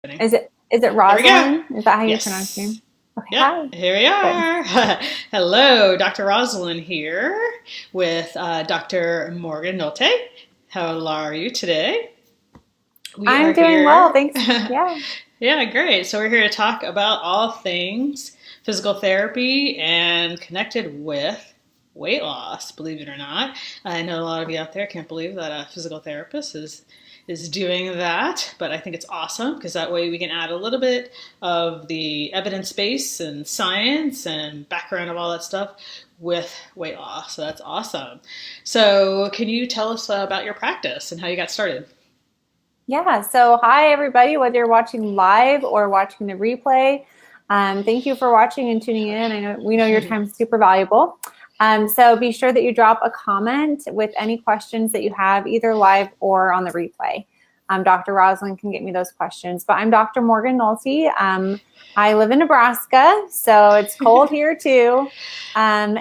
Is it Here we go. Rozalyn? Is that how you pronounce your Yes. name? Okay, Yep, hi. here we Good. are. Hello, Dr. Rozalyn here with Dr. Morgan Nolte. How are you today? We are I'm doing well, here. thanks. Yeah. Yeah, great. So we're here to talk about all things physical therapy and connected with weight loss, believe it or not. I know a lot of you out there can't believe that a physical therapist is doing that, but I think it's awesome because that way we can add a little bit of the evidence base and science and background of all that stuff with weight loss. So that's awesome. So, can you tell us about your practice and how you got started? Yeah. So, hi, everybody, whether you're watching live or watching the replay. Thank you for watching and tuning in. I know we know your time is super valuable. So, be sure that you drop a comment with any questions that you have, either live or on the replay. Dr. Roslyn can get me those questions. But I'm Dr. Morgan Nolte. I live in Nebraska, so it's cold here too. And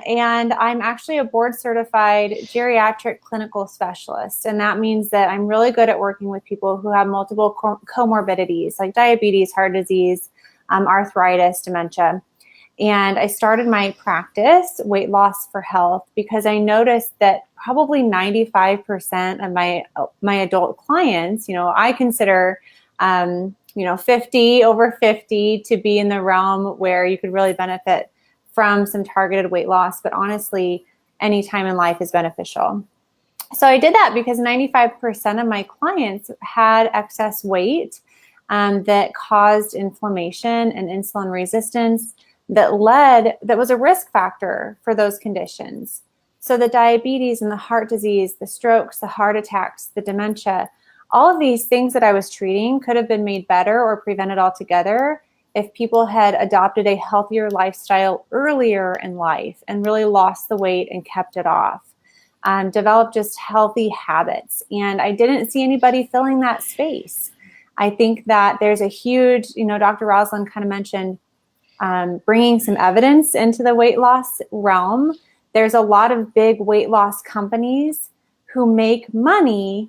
I'm actually a board certified geriatric clinical specialist. And that means that I'm really good at working with people who have multiple comorbidities like diabetes, heart disease, arthritis, dementia. And I started my practice, Weight Loss for Health, because I noticed that probably 95% of my adult clients, I consider 50 over 50 to be in the realm where you could really benefit from some targeted weight loss. But honestly, any time in life is beneficial. So I did that because 95% of my clients had excess weight that caused inflammation and insulin resistance that was a risk factor for those conditions. So the diabetes and the heart disease, the strokes, the heart attacks, the dementia, all of these things that I was treating could have been made better or prevented altogether if people had adopted a healthier lifestyle earlier in life and really lost the weight and kept it off. Developed just healthy habits. And I didn't see anybody filling that space. I think that there's a huge, Dr. Roslin kind of mentioned bringing some evidence into the weight loss realm. There's a lot of big weight loss companies who make money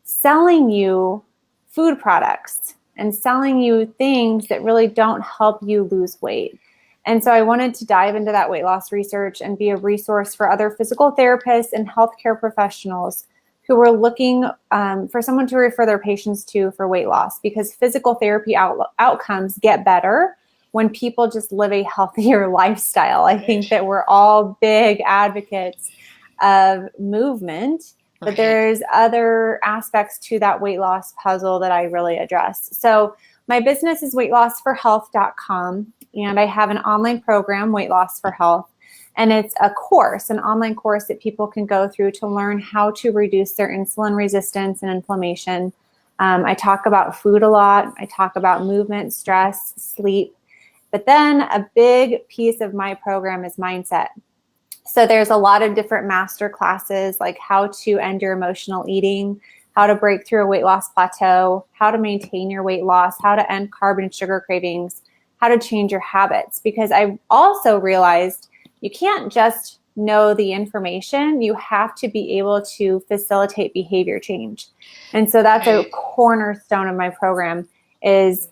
selling you food products and selling you things that really don't help you lose weight. And so I wanted to dive into that weight loss research and be a resource for other physical therapists and healthcare professionals who were looking for someone to refer their patients to for weight loss, because physical therapy outcomes get better when people just live a healthier lifestyle. I think that we're all big advocates of movement, but Right. there's other aspects to that weight loss puzzle that I really address. So my business is weightlossforhealth.com, and I have an online program, Weight Loss for Health. And it's a course, an online course that people can go through to learn how to reduce their insulin resistance and inflammation. I talk about food a lot. I talk about movement, stress, sleep. But then a big piece of my program is mindset. So there's a lot of different master classes, like how to end your emotional eating, how to break through a weight loss plateau, how to maintain your weight loss, how to end carb and sugar cravings, how to change your habits. Because I also realized you can't just know the information, you have to be able to facilitate behavior change. And so that's a Right. cornerstone of my program is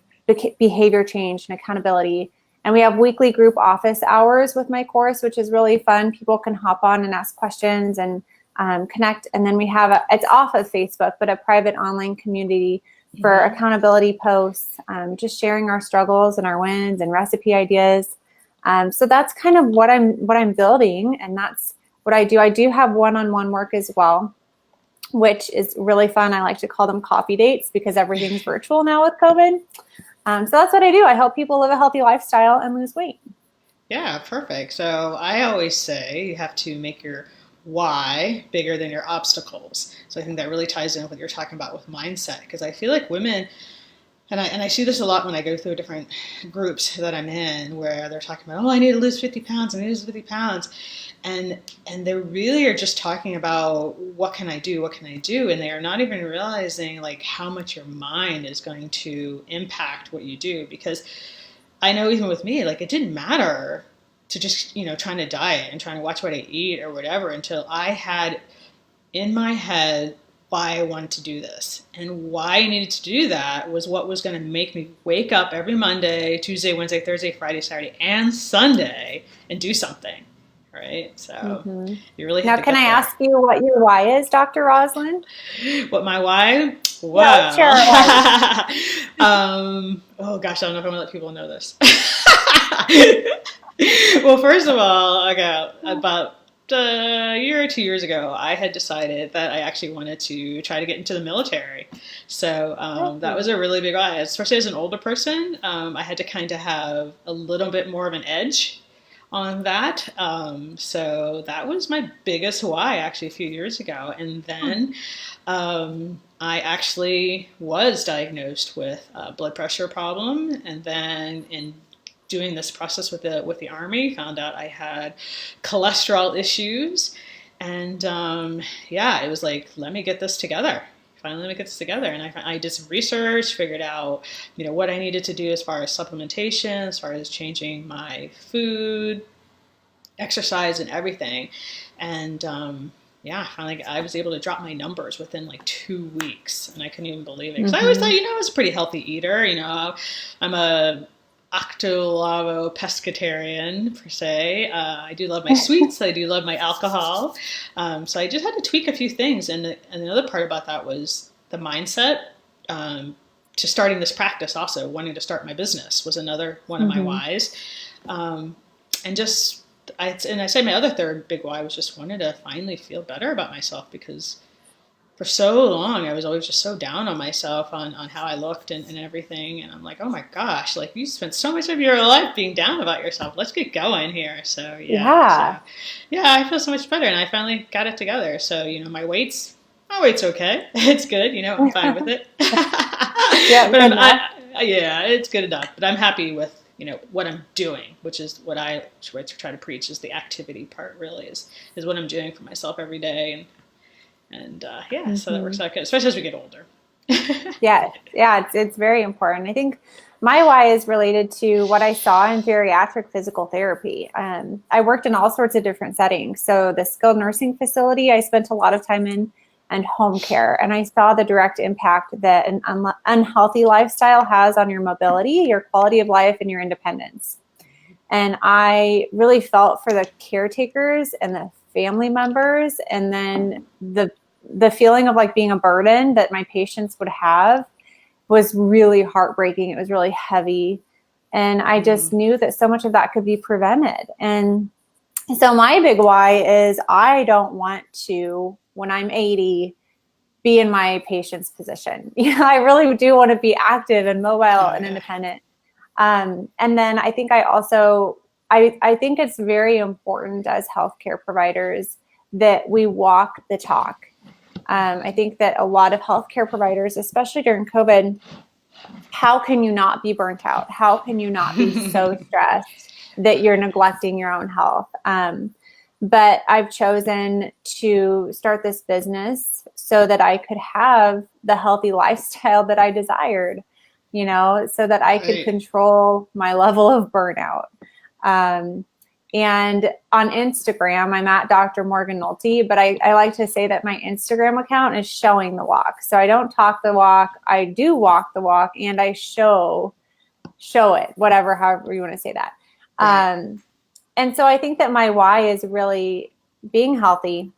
behavior change and accountability. And we have weekly group office hours with my course, which is really fun. People can hop on and ask questions and connect. And then we have it's off of Facebook, but a private online community for Mm-hmm. accountability posts, just sharing our struggles and our wins and recipe ideas. So that's kind of what I'm building, and that's what I do. I do have one-on-one work as well, which is really fun. I like to call them coffee dates because everything's virtual now with COVID. So that's what I do. I help people live a healthy lifestyle and lose weight. Yeah, perfect. So I always say you have to make your why bigger than your obstacles. So I think that really ties in with what you're talking about with mindset, because I feel like women, and I see this a lot when I go through different groups that I'm in where they're talking about, oh, I need to lose 50 pounds, I need to lose 50 pounds. And they really are just talking about what can I do, what can I do? And they are not even realizing like how much your mind is going to impact what you do. Because I know even with me, like it didn't matter to just, trying to diet and trying to watch what I eat or whatever until I had in my head why I wanted to do this. And why I needed to do that was what was going to make me wake up every Monday, Tuesday, Wednesday, Thursday, Friday, Saturday, and Sunday and do something. Right? So you really have Now, to can get I there. ask you what your why is, Dr. Rozalyn? What my why? Yeah, Wow. sure. Oh gosh, I don't know if I'm gonna let people know this. Well, first of all, okay, about a year or 2 years ago, I had decided that I actually wanted to try to get into the military. So that was a really big why, especially as an older person. I had to kind of have a little bit more of an edge on that. So that was my biggest why actually a few years ago. And then I actually was diagnosed with a blood pressure problem. And then in doing this process with the Army, found out I had cholesterol issues. And yeah, it was like, let me get this together. Finally, let me get this together. And I did some research, figured out, what I needed to do as far as supplementation, as far as changing my food, exercise, and everything. And yeah, finally I was able to drop my numbers within like 2 weeks, and I couldn't even believe it. Because I always thought, I was a pretty healthy eater. I'm a octolavo pescatarian per se. I do love my sweets. I do love my alcohol. So I just had to tweak a few things. And another part about that was the mindset to starting this practice. Also, wanting to start my business was another one of my whys. And just, I say my other third big why was just wanted to finally feel better about myself, because for so long I was always just so down on myself on how I looked and everything. And I'm like, oh my gosh, like you spent so much of your life being down about yourself. Let's get going here. So yeah. I feel so much better, and I finally got it together. So, my weight's okay. It's good. I'm fine with it. Yeah, but yeah, it's good enough. But I'm happy with, what I'm doing, which is what I try to preach, is the activity part really is what I'm doing for myself every day. And yeah, so that works out good, especially as we get older. Yeah, it's very important. I think my why is related to what I saw in geriatric physical therapy. I worked in all sorts of different settings. So the skilled nursing facility I spent a lot of time in, and home care. And I saw the direct impact that an unhealthy lifestyle has on your mobility, your quality of life, and your independence. And I really felt for the caretakers and the family members, and then the feeling of like being a burden that my patients would have was really heartbreaking. It was really heavy. And I just knew that so much of that could be prevented. And so my big why is I don't want to, when I'm 80, be in my patient's position. I really do want to be active and mobile and independent. And then I think I think it's very important as healthcare providers that we walk the talk. I think that a lot of healthcare providers, especially during COVID, how can you not be burnt out? How can you not be so stressed that you're neglecting your own health? But I've chosen to start this business so that I could have the healthy lifestyle that I desired, so that I could control my level of burnout. And on Instagram, I'm at Dr. Morgan Nolte, but I like to say that my Instagram account is showing the walk. So I don't talk the walk, I do walk the walk, and I show it, however you want to say that. And so I think that my why is really being healthy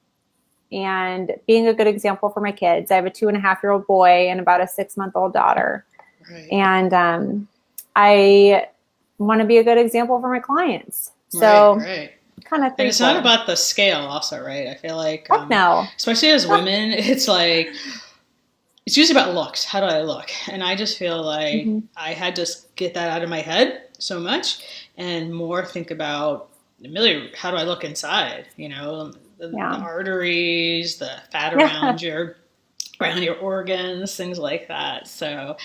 and being a good example for my kids. I have a 2.5-year-old boy and about a 6-month-old daughter. And I want to be a good example for my clients. So kind of. And it's not about the scale also, right? I feel like, no, especially as women, it's like, it's usually about looks. How do I look? And I just feel like I had to get that out of my head so much and more think about, really, how do I look inside? The arteries, the fat around your organs, things like that. So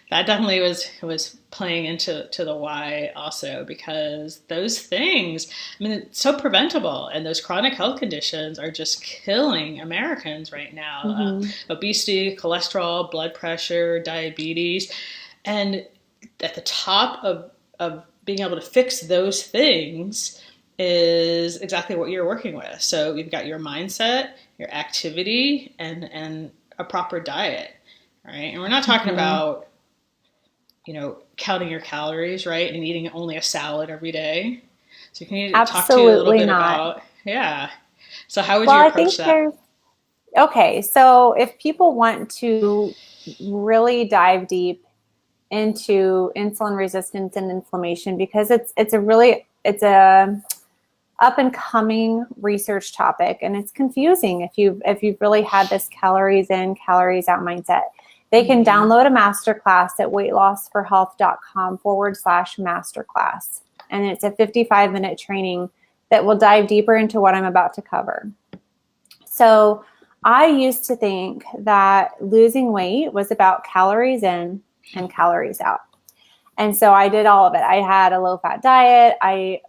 that definitely was playing into the why also, because those things, it's so preventable, and those chronic health conditions are just killing Americans right now. Obesity, cholesterol, blood pressure, diabetes, and at the top of being able to fix those things is exactly what you're working with. So you've got your mindset, your activity, and a proper diet, right? And we're not talking about, counting your calories, right? And eating only a salad every day. So can you talk to you a little Absolutely bit not. about, yeah. So how would Well, you I approach think that? okay, so if people want to really dive deep into insulin resistance and inflammation, because it's a up and coming research topic, and it's confusing if you've really had this calories in, calories out mindset. They can download a masterclass at weightlossforhealth.com/masterclass. And it's a 55-minute training that will dive deeper into what I'm about to cover. So I used to think that losing weight was about calories in and calories out. And so I did all of it. I had a low-fat diet. I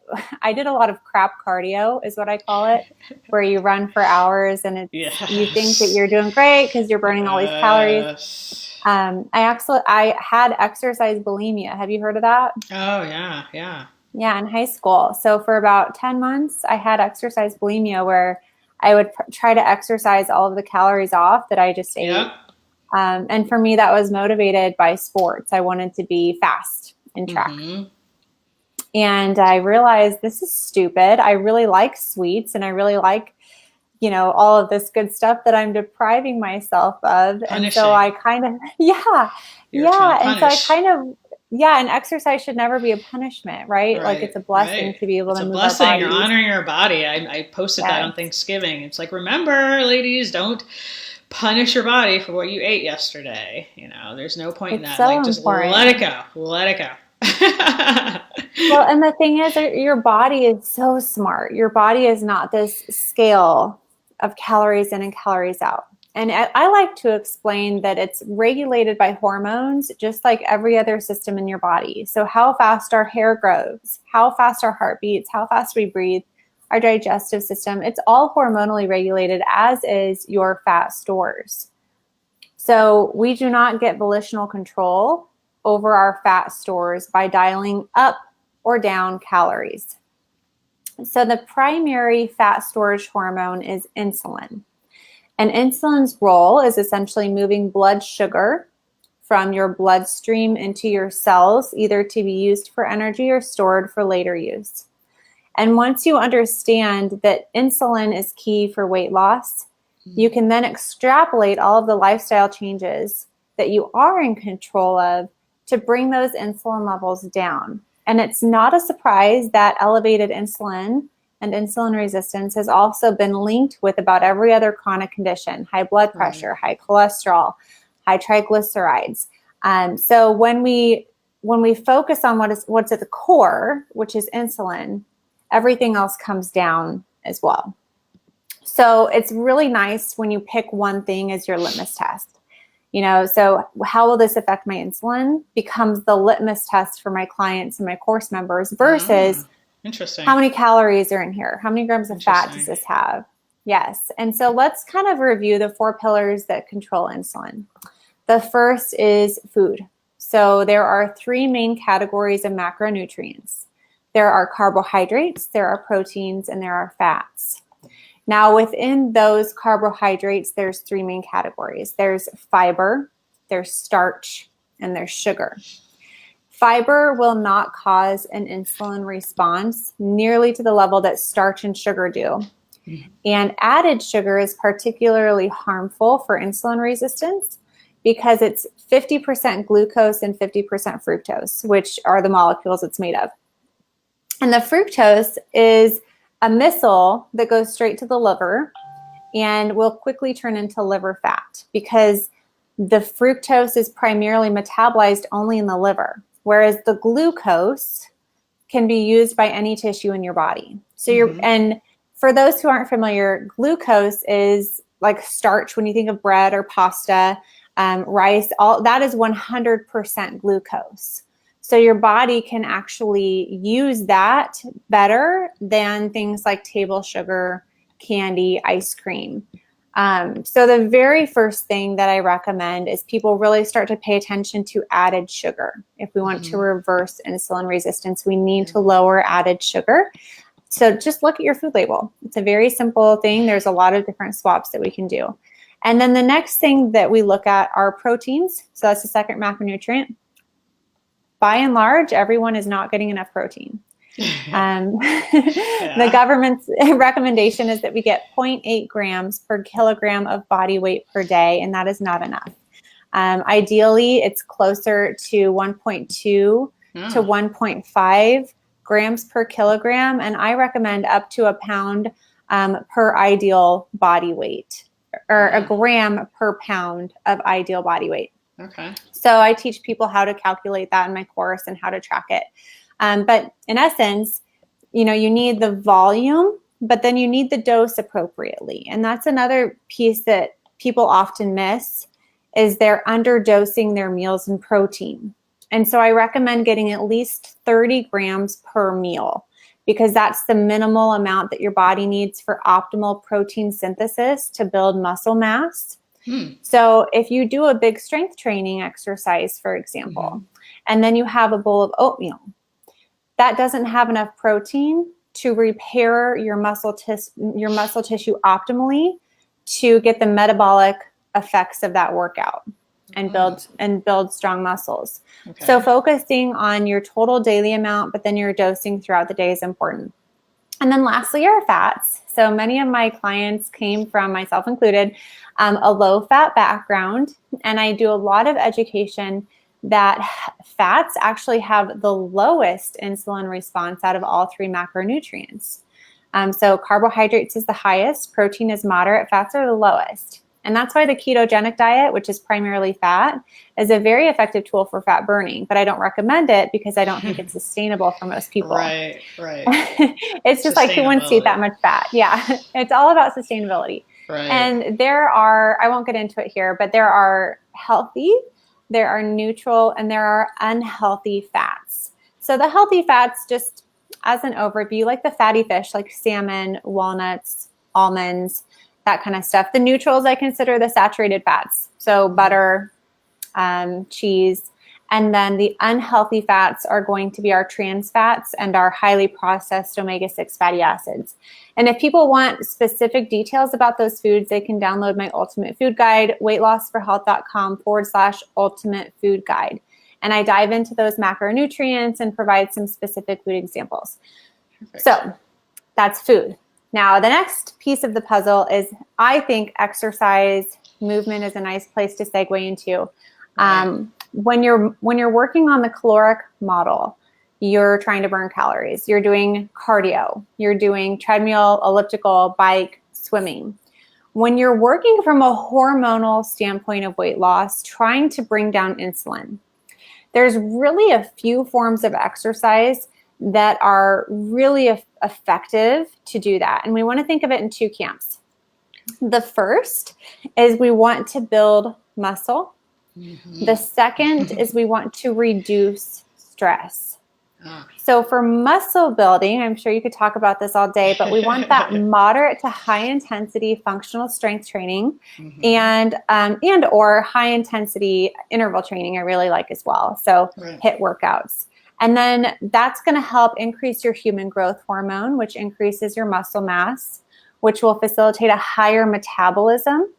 did a lot of crap cardio, is what I call it, where you run for hours and you think that you're doing great because you're burning all these calories. Yes. I had exercise bulimia. Have you heard of that? Oh, yeah, yeah. Yeah, in high school. So for about 10 months, I had exercise bulimia where I would try to exercise all of the calories off that I just ate. Yep. And for me, that was motivated by sports. I wanted to be fast in track. And I realized this is stupid. I really like sweets and I really like, all of this good stuff that I'm depriving myself of. Punishing. And so I kind of, and exercise should never be a punishment, right? Like it's a blessing to be able to move our bodies. You're honoring your body. I posted that on Thanksgiving. It's like, remember, ladies, don't punish your body for what you ate yesterday. There's no point in that. So like, just important. let it go. Let it go. Well, and the thing is, your body is so smart. Your body is not this scale of calories in and calories out. And I like to explain that it's regulated by hormones, just like every other system in your body. So how fast our hair grows, how fast our heart beats, how fast we breathe, our digestive system, it's all hormonally regulated, as is your fat stores. So we do not get volitional control over our fat stores by dialing up or down calories. So the primary fat storage hormone is insulin. And insulin's role is essentially moving blood sugar from your bloodstream into your cells, either to be used for energy or stored for later use. And once you understand that insulin is key for weight loss, you can then extrapolate all of the lifestyle changes that you are in control of to bring those insulin levels down. And it's not a surprise that elevated insulin and insulin resistance has also been linked with about every other chronic condition: high blood pressure, high cholesterol, high triglycerides. So when we focus on what's at the core, which is insulin, everything else comes down as well. So it's really nice when you pick one thing as your litmus test. So how will this affect my insulin becomes the litmus test for my clients and my course members versus interesting. How many calories are in here? How many grams of fat does this have? Yes. And so let's kind of review the 4 pillars that control insulin. The first is food. So there are 3 main categories of macronutrients. There are carbohydrates, there are proteins, and there are fats. Now, within those carbohydrates, there's 3 main categories. There's fiber, there's starch, and there's sugar. Fiber will not cause an insulin response nearly to the level that starch and sugar do. And added sugar is particularly harmful for insulin resistance because it's 50% glucose and 50% fructose, which are the molecules it's made of. And the fructose is a missile that goes straight to the liver and will quickly turn into liver fat because the fructose is primarily metabolized only in the liver, whereas the glucose can be used by any tissue in your body. So and for those who aren't familiar, glucose is like starch. When you think of bread or pasta, rice, all that is 100% glucose. So your body can actually use that better than things like table sugar, candy, ice cream. So the very first thing that I recommend is people really start to pay attention to added sugar. If we want to reverse insulin resistance, we need to lower added sugar. So just look at your food label. It's a very simple thing. There's a lot of different swaps that we can do. And then the next thing that we look at are proteins. So that's the second macronutrient. By and large, everyone is not getting enough protein. The government's recommendation is that we get 0.8 grams per kilogram of body weight per day, and that is not enough. Ideally, it's closer to 1.2 to 1.5 grams per kilogram, and I recommend up to a pound per ideal body weight, or a gram per pound of ideal body weight. Okay. So I teach people how to calculate that in my course and how to track it. But in essence, you need the volume, but then you need the dose appropriately. And that's another piece that people often miss, is they're underdosing their meals in protein. And so I recommend getting at least 30 grams per meal, because that's the minimal amount that your body needs for optimal protein synthesis to build muscle mass. So if you do a big strength training exercise, for example, and then you have a bowl of oatmeal, that doesn't have enough protein to repair your muscle tissue optimally to get the metabolic effects of that workout and build strong muscles. Okay. So focusing on your total daily amount, but then your dosing throughout the day is important. And then lastly are fats. So many of my clients came from, myself included, a low-fat background, and I do a lot of education that fats actually have the lowest insulin response out of all three macronutrients. So carbohydrates is the highest, protein is moderate, fats are the lowest. And that's why the ketogenic diet, which is primarily fat, is a very effective tool for fat burning. But I don't recommend it because I don't think it's sustainable for most people. Right. It's just like, who wants to eat that much fat? Yeah, it's all about sustainability. Right. And there are, I won't get into it here, but there are healthy, there are neutral, and there are unhealthy fats. So the healthy fats, just as an overview, like the fatty fish, like salmon, walnuts, almonds, that kind of stuff. The neutrals I consider the saturated fats. So butter, cheese, and then the unhealthy fats are going to be our trans fats and our highly processed omega-6 fatty acids. And if people want specific details about those foods, they can download my ultimate food guide, weightlossforhealth.com/ultimate food guide. And I dive into those macronutrients and provide some specific food examples. Perfect. So that's food. Now, the next piece of the puzzle is, I think exercise, movement is a nice place to segue into. When you're working on the caloric model, you're trying to burn calories. You're doing cardio. You're doing treadmill, elliptical, bike, swimming. When you're working from a hormonal standpoint of weight loss, trying to bring down insulin, there's really a few forms of exercise that are really effective to do that. And we want to think of it in two camps. The first is we want to build muscle. The second is we want to reduce stress. So for muscle building, I'm sure you could talk about this all day, but we want that moderate to high intensity functional strength training and or high intensity interval training I really like as well. So HIIT workouts. And then that's going to help increase your human growth hormone, which increases your muscle mass, which will facilitate a higher metabolism.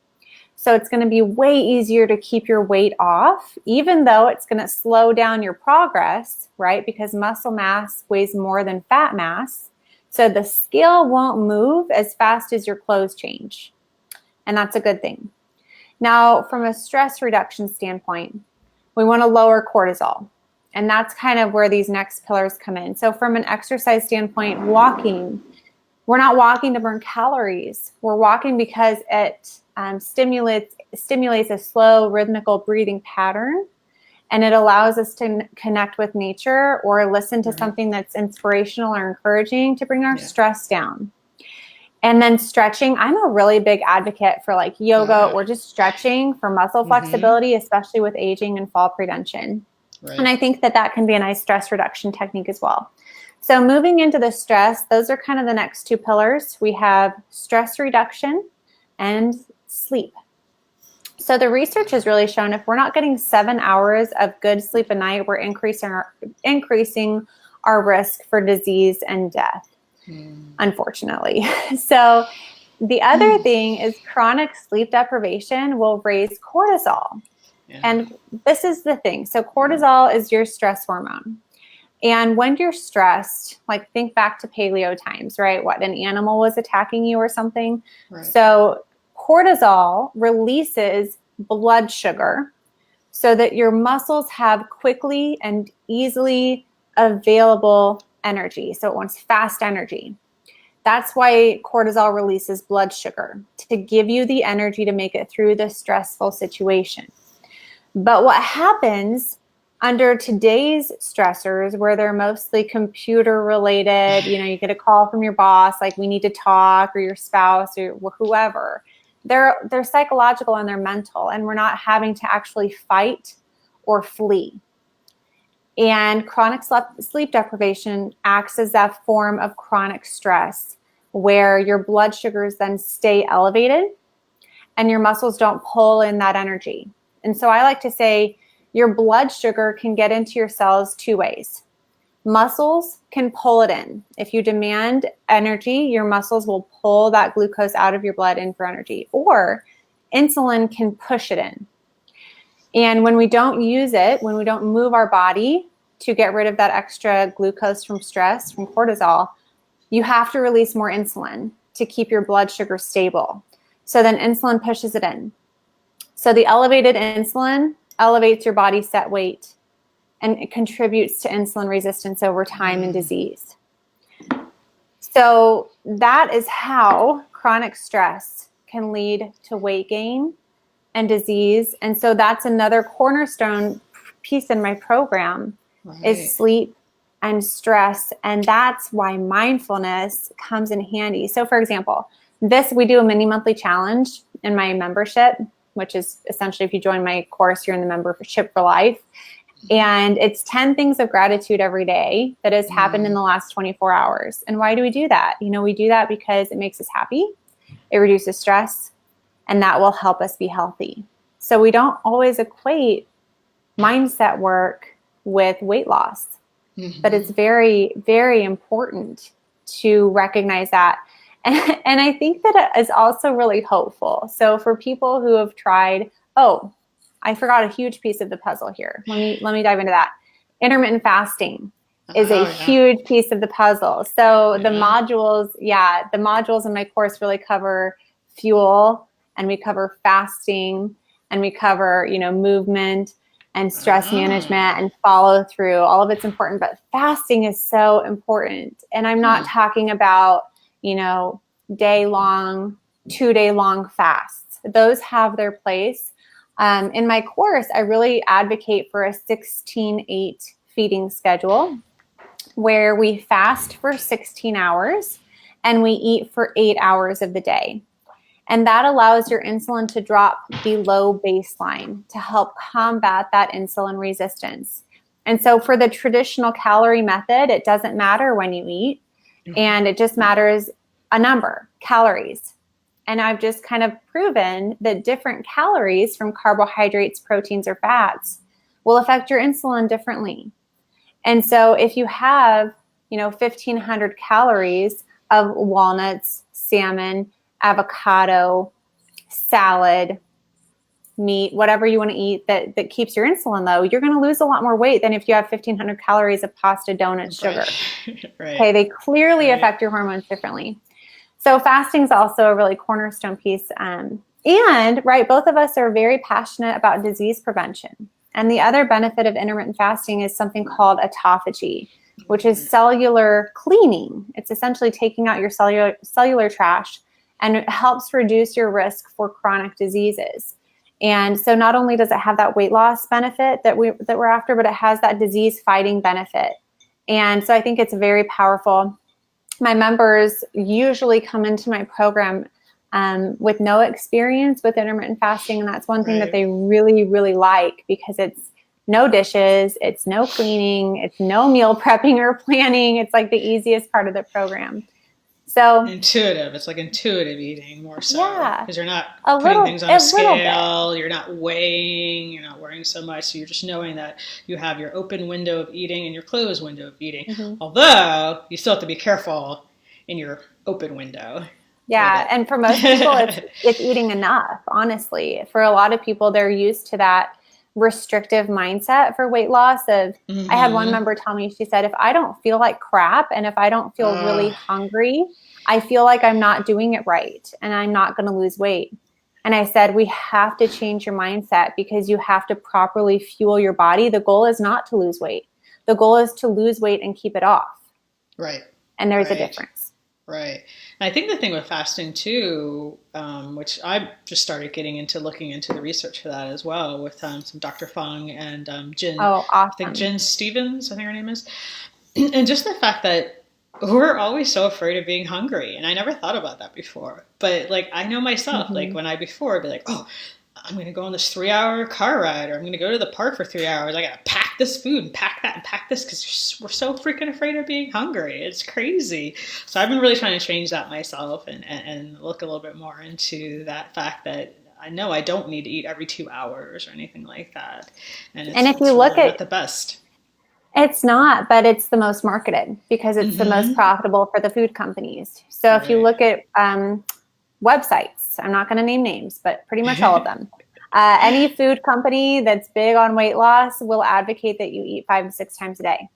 So it's going to be way easier to keep your weight off, even though it's going to slow down your progress, right? Because muscle mass weighs more than fat mass. So the scale won't move as fast as your clothes change. And that's a good thing. Now, from a stress reduction standpoint, we want to lower cortisol. And that's kind of where these next pillars come in. So from an exercise standpoint, walking, we're not walking to burn calories. We're walking because it stimulates a slow rhythmical breathing pattern, and it allows us to connect with nature or listen to something that's inspirational or encouraging to bring our stress down. And then stretching, I'm a really big advocate for like yoga or just stretching for muscle flexibility, especially with aging and fall prevention. And I think that can be a nice stress reduction technique as well. So moving into the stress, those are kind of the next two pillars. We have stress reduction and sleep. So the research has really shown if we're not getting 7 hours of good sleep a night, we're increasing our risk for disease and death, unfortunately. So the other thing is chronic sleep deprivation will raise cortisol. Yeah. And this is the thing. So cortisol is your stress hormone. And when you're stressed, like think back to paleo times, right? What, an animal was attacking you or something? Right. So cortisol releases blood sugar so that your muscles have quickly and easily available energy. So it wants fast energy. That's why cortisol releases blood sugar, to give you the energy to make it through the stressful situation. But what happens under today's stressors, where they're mostly computer related, you get a call from your boss, like we need to talk, or your spouse or whoever, they're psychological and they're mental, and we're not having to actually fight or flee. And chronic sleep deprivation acts as that form of chronic stress where your blood sugars then stay elevated and your muscles don't pull in that energy. And so I like to say your blood sugar can get into your cells two ways. Muscles can pull it in. If you demand energy, your muscles will pull that glucose out of your blood in for energy, or insulin can push it in. And when we don't use it, when we don't move our body to get rid of that extra glucose from stress, from cortisol, you have to release more insulin to keep your blood sugar stable. So then insulin pushes it in. So the elevated insulin elevates your body's set weight, and it contributes to insulin resistance over time and disease. So that is how chronic stress can lead to weight gain and disease. And so that's another cornerstone piece in my program, right, is sleep and stress. And that's why mindfulness comes in handy. So for example, we do a mini monthly challenge in my membership, which is essentially, if you join my course, you're in the membership for life. And it's 10 things of gratitude every day that has happened in the last 24 hours. And why do we do that? We do that because it makes us happy. It reduces stress, and that will help us be healthy. So we don't always equate mindset work with weight loss, but it's very, very important to recognize that. And I think that it is also really hopeful. So for people who have tried, I forgot a huge piece of the puzzle here. Let me dive into that. Intermittent fasting is a huge piece of the puzzle. So the modules in my course really cover fuel, and we cover fasting, and we cover, movement and stress management and follow through. All of it's important, but fasting is so important. And I'm not talking about, day-long, 2-day-long fasts. Those have their place. In my course, I really advocate for a 16-8 feeding schedule where we fast for 16 hours and we eat for 8 hours of the day. And that allows your insulin to drop below baseline to help combat that insulin resistance. And so for the traditional calorie method, it doesn't matter when you eat, and it just matters a number, calories. And I've just kind of proven that different calories from carbohydrates, proteins, or fats will affect your insulin differently. And so if you have, 1,500 calories of walnuts, salmon, avocado, salad, meat, whatever you want to eat that keeps your insulin low, you're going to lose a lot more weight than if you have 1,500 calories of pasta, donuts, sugar. Right. Okay, they clearly affect your hormones differently. So fasting is also a really cornerstone piece. And both of us are very passionate about disease prevention. And the other benefit of intermittent fasting is something called autophagy, which is cellular cleaning. It's essentially taking out your cellular trash, and it helps reduce your risk for chronic diseases. And so not only does it have that weight loss benefit that we're after, but it has that disease fighting benefit. And so I think it's very powerful. My members usually come into my program with no experience with intermittent fasting. And that's one thing that they really, really like, because it's no dishes, it's no cleaning, it's no meal prepping or planning. It's like the easiest part of the program. So intuitive. It's like intuitive eating more so. Yeah. Because you're not putting things on a scale, you're not weighing, you're not worrying so much. So you're just knowing that you have your open window of eating and your closed window of eating. Although you still have to be careful in your open window. Yeah. And for most people, it's eating enough, honestly. For a lot of people, they're used to that restrictive mindset for weight loss of, I had one member tell me, she said, if I don't feel like crap and if I don't feel really hungry, I feel like I'm not doing it right and I'm not going to lose weight. And I said, we have to change your mindset because you have to properly fuel your body. The goal is not to lose weight. The goal is to lose weight and keep it off. Right. And there's a difference. Right. And I think the thing with fasting too, which I just started getting into looking into the research for that as well with some Dr. Fung and Jen. Oh, awesome. I think Jen Stevens, I think her name is. And just the fact that we're always so afraid of being hungry. And I never thought about that before. But like, I know myself, like when I'd be like, oh, I'm going to go on this 3-hour car ride, or I'm going to go to the park for 3 hours. I got to pack this food and pack that and pack this because we're so freaking afraid of being hungry. It's crazy. So I've been really trying to change that myself and look a little bit more into that fact that I know I don't need to eat every 2 hours or anything like that. And if you look at the best. It's not, but it's the most marketed because it's the most profitable for the food companies. So if you look at websites, I'm not going to name names, but pretty much all of them. Any food company that's big on weight loss will advocate that you eat 5 to 6 times a day.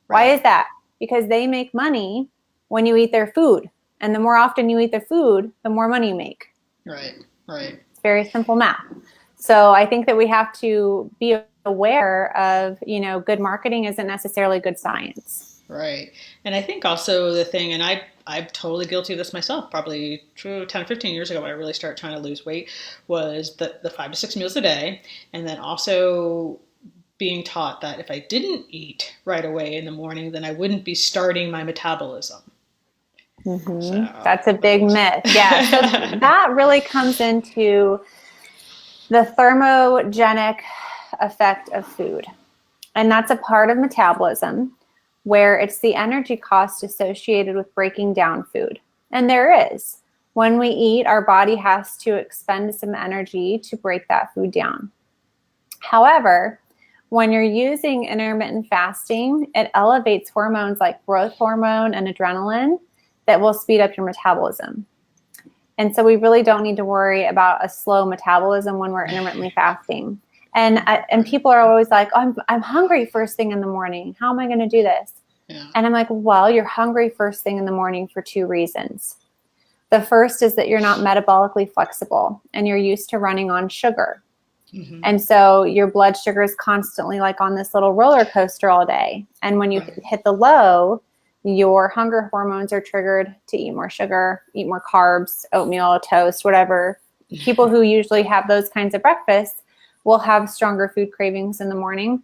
Why is that? Because they make money when you eat their food. And the more often you eat their food, the more money you make. Right. It's very simple math. So I think that we have to be aware of, good marketing isn't necessarily good science. Right. And I think also the thing, and I'm totally guilty of this myself, probably 10, 15 years ago when I really started trying to lose weight, was the 5 to 6 meals a day. And then also being taught that if I didn't eat right away in the morning, then I wouldn't be starting my metabolism. So, that's a big myth. Yeah. So that really comes into the thermogenic effect of food. And that's a part of metabolism where it's the energy cost associated with breaking down food. And there is. When we eat, our body has to expend some energy to break that food down. However, when you're using intermittent fasting, it elevates hormones like growth hormone and adrenaline that will speed up your metabolism. And so we really don't need to worry about a slow metabolism when we're intermittently fasting. And people are always like, oh, I'm hungry first thing in the morning. How am I going to do this? Yeah. And I'm like, well, you're hungry first thing in the morning for 2 reasons. The first is that you're not metabolically flexible and you're used to running on sugar. And so your blood sugar is constantly like on this little roller coaster all day. And when you hit the low, your hunger hormones are triggered to eat more sugar, eat more carbs, oatmeal, toast, whatever. People who usually have those kinds of breakfasts will have stronger food cravings in the morning.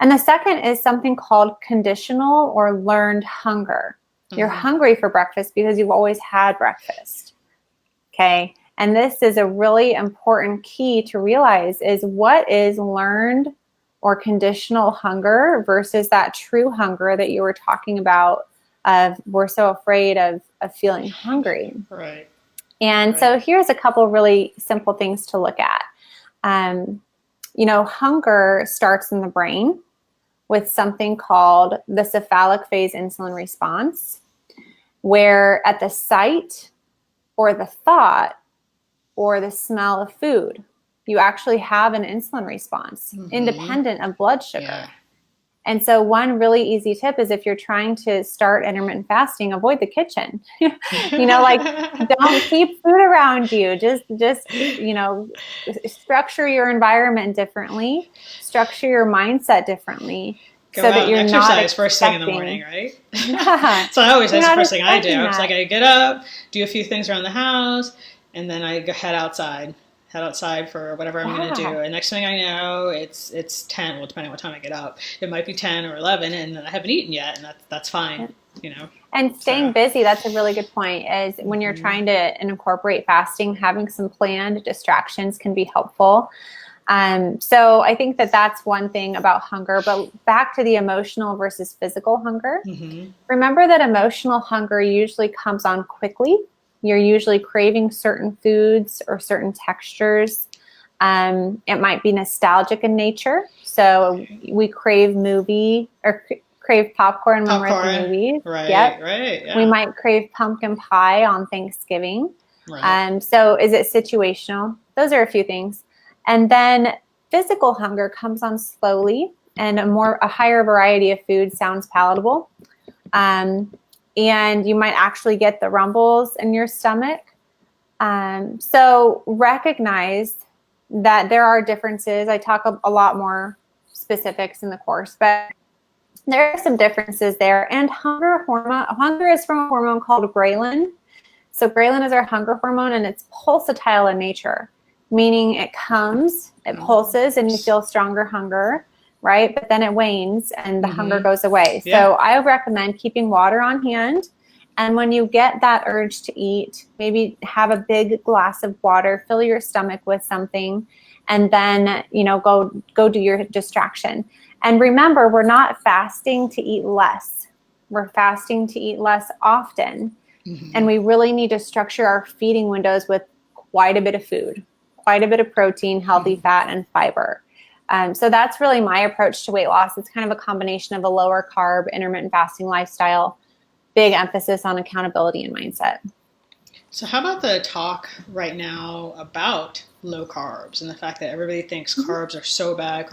And the second is something called conditional or learned hunger. You're hungry for breakfast because you've always had breakfast. Okay. And this is a really important key to realize is what is learned or conditional hunger versus that true hunger that you were talking about of we're so afraid of feeling hungry. Right. And so here's a couple really simple things to look at. Hunger starts in the brain with something called the cephalic phase insulin response, where at the sight or the thought or the smell of food, you actually have an insulin response independent of blood sugar. Yeah. And so one really easy tip is if you're trying to start intermittent fasting, avoid the kitchen. Don't keep food around you. Just structure your environment differently, structure your mindset differently. Go so out that you're and not exercise first thing in the morning, right? Yeah. So I always, that's the You're first not thing I do. expecting It's like that. I get up, do a few things around the house, and then I go head outside for whatever I'm going to do. And next thing I know, it's 10. Well, depending on what time I get up, it might be 10 or 11, and I haven't eaten yet, and that's fine. And staying busy, that's a really good point, is when you're trying to incorporate fasting, having some planned distractions can be helpful. So I think that that's one thing about hunger, but back to the emotional versus physical hunger. Remember that emotional hunger usually comes on quickly. You're usually craving certain foods or certain textures. It might be nostalgic in nature. So we crave crave popcorn when we're at the Popcorn. movies. Right, Yep. right, yeah. We might crave pumpkin pie on Thanksgiving. Right. So is it situational? Those are a few things. And then physical hunger comes on slowly, and a higher variety of food sounds palatable. And you might actually get the rumbles in your stomach. So recognize that there are differences. I talk a lot more specifics in the course, but there are some differences there. And hunger is from a hormone called ghrelin. So ghrelin is our hunger hormone, and it's pulsatile in nature, meaning it comes, it pulses, and you feel stronger hunger, right? But then it wanes and the hunger goes away. Yeah. So I recommend keeping water on hand. And when you get that urge to eat, maybe have a big glass of water, fill your stomach with something, and then, go do your distraction. And remember, we're not fasting to eat less. We're fasting to eat less often. And we really need to structure our feeding windows with quite a bit of food, quite a bit of protein, healthy fat, and fiber. So that's really my approach to weight loss. It's kind of a combination of a lower carb, intermittent fasting lifestyle, big emphasis on accountability and mindset. So how about the talk right now about low carbs and the fact that everybody thinks carbs are so bad,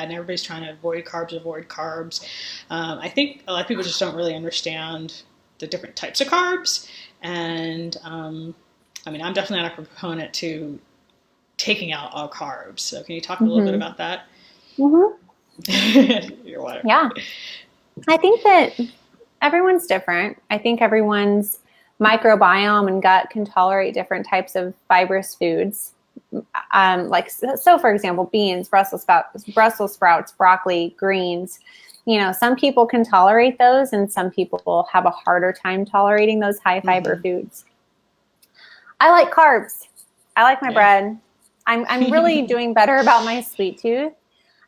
and everybody's trying to avoid carbs. I think a lot of people just don't really understand the different types of carbs. And I'm definitely not a proponent to taking out all carbs. So can you talk a little bit about that? Your water. Yeah. I think that everyone's different. I think everyone's microbiome and gut can tolerate different types of fibrous foods. So for example, beans, Brussels sprouts, broccoli, greens. Some people can tolerate those, and some people will have a harder time tolerating those high fiber foods. I like carbs. I like my bread. I'm really doing better about my sweet tooth.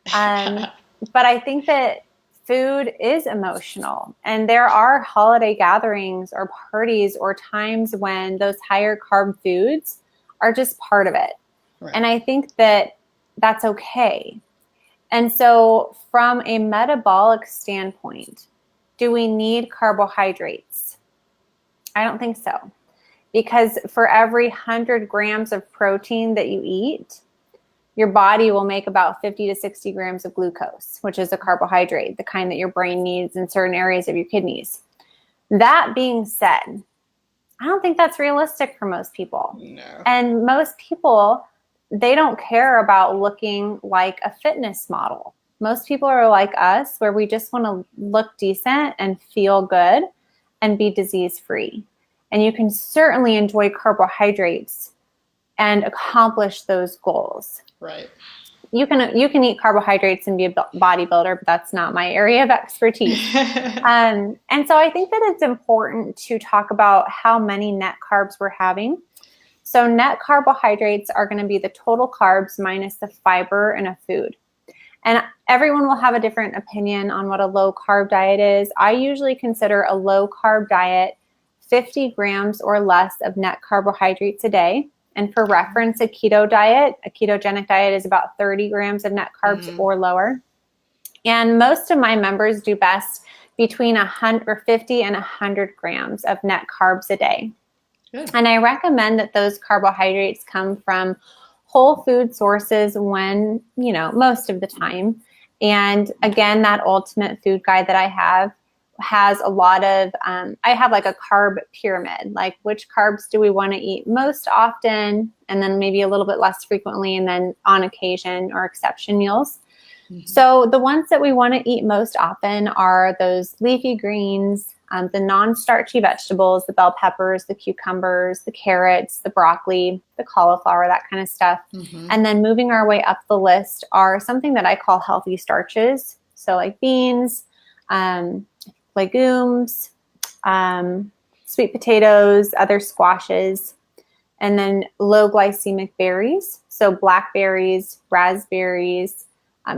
But I think that food is emotional, and there are holiday gatherings or parties or times when those higher carb foods are just part of it. Right. And I think that that's okay. And so from a metabolic standpoint, do we need carbohydrates? I don't think so. Because for every 100 grams of protein that you eat, your body will make about 50 to 60 grams of glucose, which is a carbohydrate, the kind that your brain needs in certain areas of your kidneys. That being said, I don't think that's realistic for most people. No. And most people, they don't care about looking like a fitness model. Most people are like us, where we just want to look decent and feel good and be disease-free. And you can certainly enjoy carbohydrates and accomplish those goals. Right. You can eat carbohydrates and be a bodybuilder, but that's not my area of expertise. And so I think that it's important to talk about how many net carbs we're having. So net carbohydrates are going to be the total carbs minus the fiber in a food. And everyone will have a different opinion on what a low carb diet is. I usually consider a low carb diet 50 grams or less of net carbohydrates a day. And for reference, a ketogenic diet is about 30 grams of net carbs or lower. And most of my members do best between 50 and 100 grams of net carbs a day. Good. And I recommend that those carbohydrates come from whole food sources most of the time. And again, that ultimate food guide that I have has a lot of, I have like a carb pyramid, like which carbs do we want to eat most often, and then maybe a little bit less frequently, and then on occasion or exception meals. So the ones that we want to eat most often are those leafy greens, the non-starchy vegetables, the bell peppers, the cucumbers, the carrots, the broccoli, the cauliflower, that kind of stuff. And then moving our way up the list are something that I call healthy starches. So like beans, legumes, sweet potatoes, other squashes, and then low glycemic berries. So blackberries, raspberries,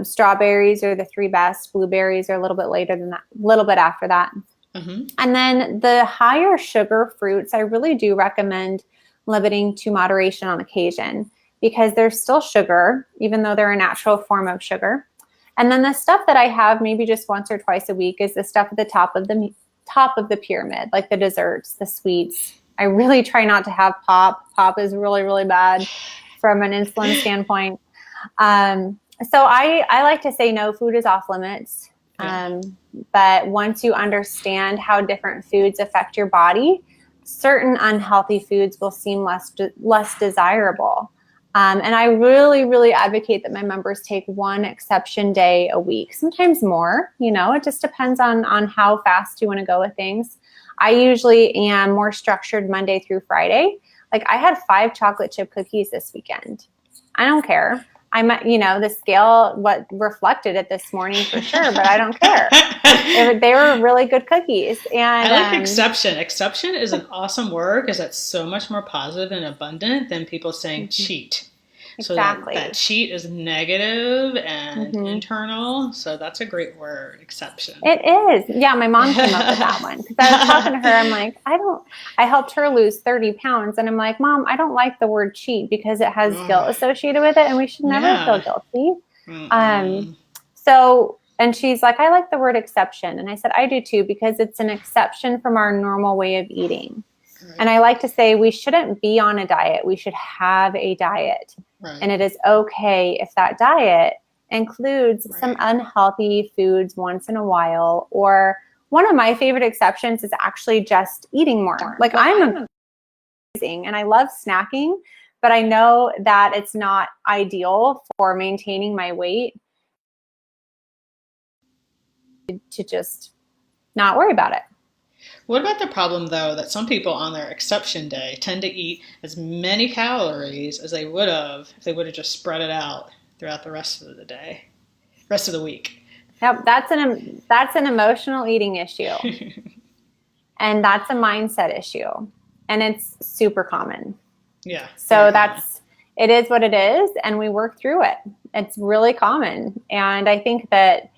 strawberries are the three best. Blueberries are a little bit later than that, a little bit after that. And then the higher sugar fruits, I really do recommend limiting to moderation on occasion, because they're still sugar, even though they're a natural form of sugar. And then the stuff that I have maybe just once or twice a week is the stuff at the top of the pyramid, like the desserts, the sweets. I really try not to have pop. Pop is really, really bad from an insulin standpoint. So I like to say no food is off limits. But once you understand how different foods affect your body, certain unhealthy foods will seem less desirable. And I really, really advocate that my members take one exception day a week, sometimes more. It just depends on how fast you want to go with things. I usually am more structured Monday through Friday. Like I had 5 chocolate chip cookies this weekend. I don't care. The scale, what reflected it this morning for sure, but I don't care. They were really good cookies. And I like exception. Exception is an awesome word because that's so much more positive and abundant than people saying cheat. Exactly. So that cheat is negative and internal. So that's a great word, exception. It is. Yeah, my mom came up with that one. Because I was talking to her, I'm like, I helped her lose 30 pounds. And I'm like, Mom, I don't like the word cheat because it has guilt associated with it. And we should never feel guilty. And she's like, I like the word exception. And I said, I do too, because it's an exception from our normal way of eating. Right. And I like to say we shouldn't be on a diet. We should have a diet. Right. And it is okay if that diet includes some unhealthy foods once in a while. Or one of my favorite exceptions is actually just eating more. Like I'm amazing and I love snacking, but I know that it's not ideal for maintaining my weight to just not worry about it. What about the problem, though, that some people on their exception day tend to eat as many calories as they would have if they would have just spread it out throughout the rest of the week? Yep, that's an emotional eating issue. And that's a mindset issue. And it's super common. Yeah. So it is what it is, and we work through it. It's really common. And I think that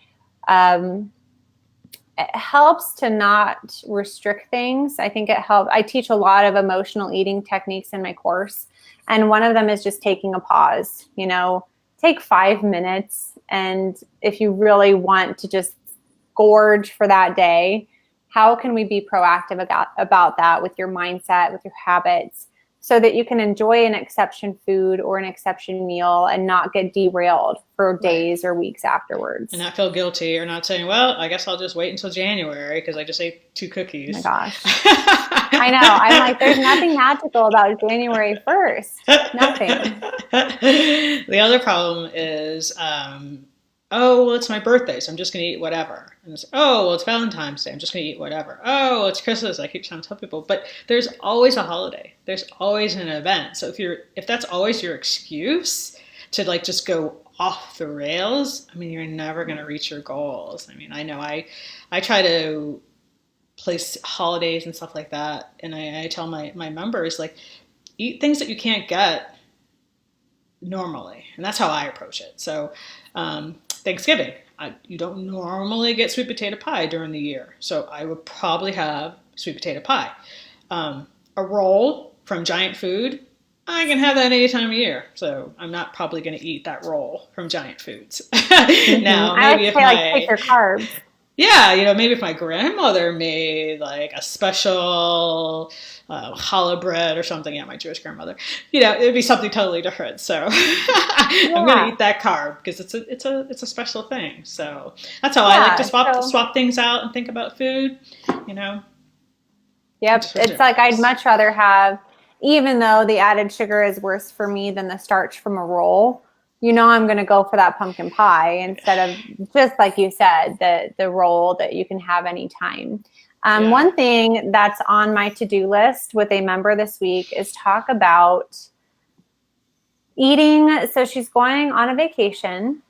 it helps to not restrict things. I think it helps. I teach a lot of emotional eating techniques in my course. And one of them is just taking a pause, take 5 minutes. And if you really want to just gorge for that day, how can we be proactive about that with your mindset, with your habits, so that you can enjoy an exception food or an exception meal and not get derailed for days or weeks afterwards. And not feel guilty or not saying, well, I guess I'll just wait until January because I just ate 2 cookies. Oh my gosh. I know. I'm like, there's nothing magical about January 1st. Nothing. The other problem is, oh, well, it's my birthday, so I'm just going to eat whatever. And it's, oh, well, it's Valentine's Day, I'm just going to eat whatever. Oh, it's Christmas, I keep trying to tell people. But there's always a holiday. There's always an event. So if that's always your excuse to like just go off the rails, I mean, you're never going to reach your goals. I mean, I know I try to place holidays and stuff like that, and I tell my members, like, eat things that you can't get normally. And that's how I approach it. So Thanksgiving, you don't normally get sweet potato pie during the year, so I would probably have sweet potato pie. A roll from Giant Food, I can have that any time of year, so I'm not probably going to eat that roll from Giant Foods. Now, maybe if take your carbs. Yeah, maybe if my grandmother made like a special challah bread or something, my Jewish grandmother, it'd be something totally different. So I'm going to eat that carb because it's a special thing. So that's how I like to swap things out and think about food, Yep, it's like I'd much rather have, even though the added sugar is worse for me than the starch from a roll, I'm going to go for that pumpkin pie instead of, just like you said, the roll that you can have anytime. One thing that's on my to-do list with a member this week is talk about eating. So she's going on a vacation